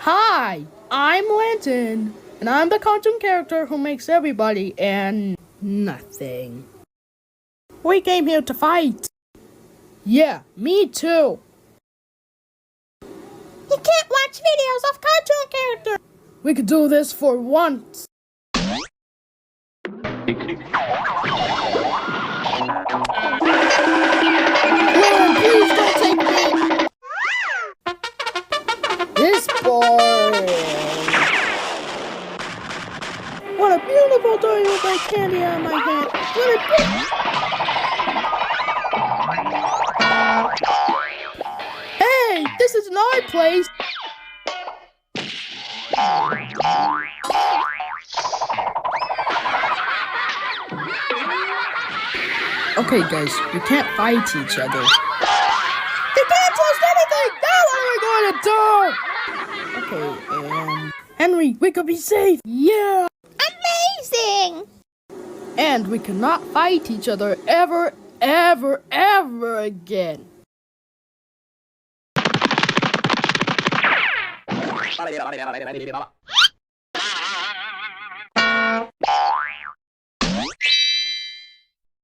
Hi, I'm Landon, and I'm the cartoon character who makes everybody and nothing. We came here to fight. Yeah, me too. You can't watch videos of cartoon characters. We could do this for once. Lord, please don't take me. This boring. What a beautiful day with my candy on my head. What a Hey, this is an art place. Okay, guys, we can't fight each other. You can't trust anything! Now what are we going to do? Okay, and Henry, we could be safe. Yeah! Amazing! And we cannot fight each other ever again.